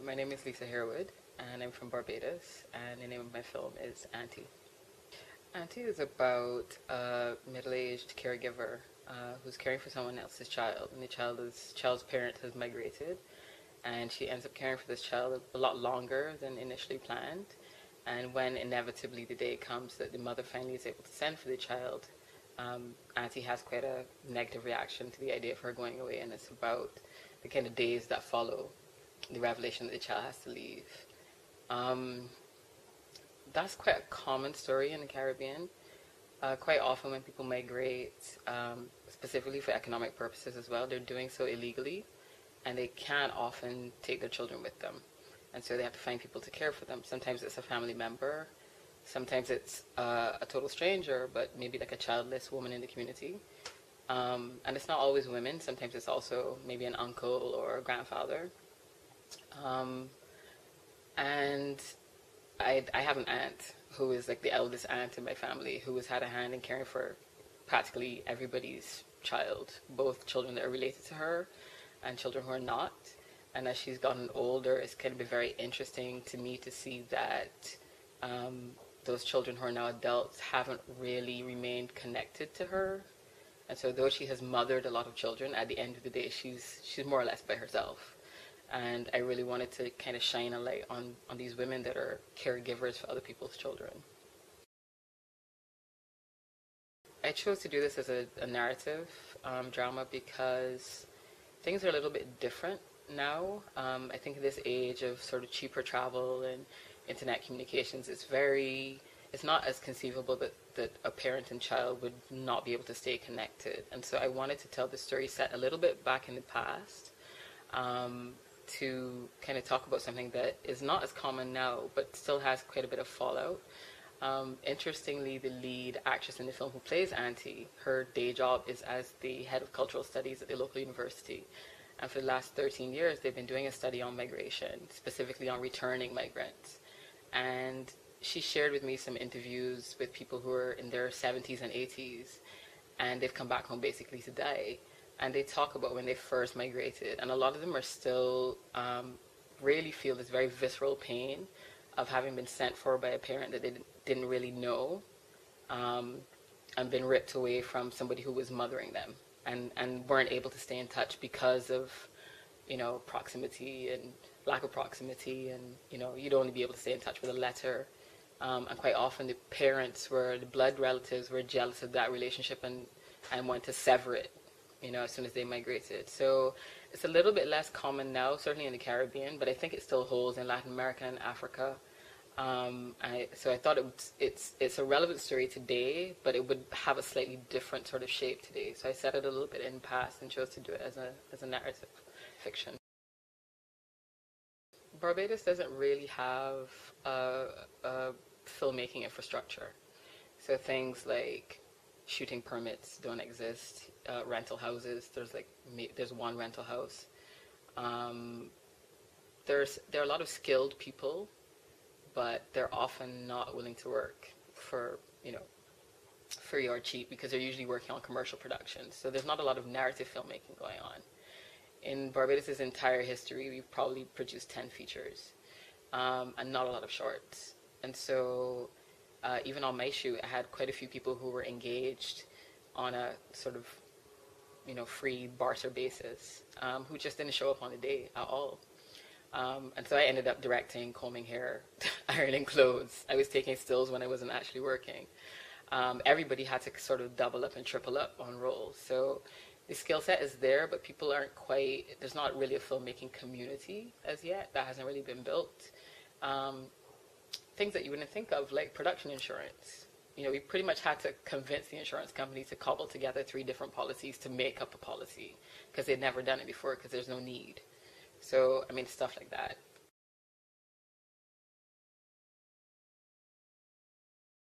My name is Lisa Harewood, and I'm from Barbados, and the name of my film is Auntie. Auntie is about a middle-aged caregiver who's caring for someone else's child, and the child's parent has migrated, and she ends up caring for this child a lot longer than initially planned. And when inevitably the day comes that the mother finally is able to send for the child, Auntie has quite a negative reaction to the idea of her going away, and it's about the kind of days that follow the revelation that the child has to leave. That's quite a common story in the Caribbean. Quite often when people migrate, specifically for economic purposes as well, they're doing so illegally, and they can't often take their children with them. And so they have to find people to care for them. Sometimes it's a family member, sometimes it's a total stranger, but maybe like a childless woman in the community. And it's not always women, sometimes it's also maybe an uncle or a grandfather. And I have an aunt who is like the eldest aunt in my family, who has had a hand in caring for practically everybody's child, both children that are related to her and children who are not. And as she's gotten older, it's kind of been very interesting to me to see that those children who are now adults haven't really remained connected to her. And so though she has mothered a lot of children, at the end of the day, she's more or less by herself. And I really wanted to kind of shine a light on these women that are caregivers for other people's children. I chose to do this as a narrative drama because things are a little bit different now. I think in this age of sort of cheaper travel and internet communications, it's not as conceivable that a parent and child would not be able to stay connected. And so I wanted to tell the story set a little bit back in the past, to kind of talk about something that is not as common now, but still has quite a bit of fallout. Interestingly, the lead actress in the film who plays Auntie, her day job is as the head of cultural studies at the local university. And for the last 13 years, they've been doing a study on migration, specifically on returning migrants. And she shared with me some interviews with people who are in their 70s and 80s, and they've come back home basically to die. And they talk about when they first migrated, and a lot of them are still really feel this very visceral pain of having been sent for by a parent that they didn't really know, and been ripped away from somebody who was mothering them, and weren't able to stay in touch because of, proximity and lack of proximity, and, you'd only be able to stay in touch with a letter. And quite often the blood relatives were jealous of that relationship and wanted to sever it, as soon as they migrated. So it's a little bit less common now, certainly in the Caribbean, but I think it still holds in Latin America and Africa. So I thought it's a relevant story today, but it would have a slightly different sort of shape today. So I set it a little bit in the past and chose to do it as a narrative fiction. Barbados doesn't really have a filmmaking infrastructure. So things like shooting permits don't exist. Rental houses, there's one rental house. There are a lot of skilled people, but they're often not willing to work for free or cheap, because they're usually working on commercial productions. So there's not a lot of narrative filmmaking going on. In Barbados' entire history, we've probably produced 10 features, and not a lot of shorts. And so even on my shoot, I had quite a few people who were engaged on a sort of free barter basis, who just didn't show up on the day at all. And so I ended up directing, combing hair, ironing clothes. I was taking stills when I wasn't actually working. Everybody had to sort of double up and triple up on roles. So the skill set is there, but people aren't there's not really a filmmaking community as yet. That hasn't really been built. Things that you wouldn't think of, like production insurance. We pretty much had to convince the insurance company to cobble together 3 different policies to make up a policy, because they'd never done it before, because there's no need. So, stuff like that.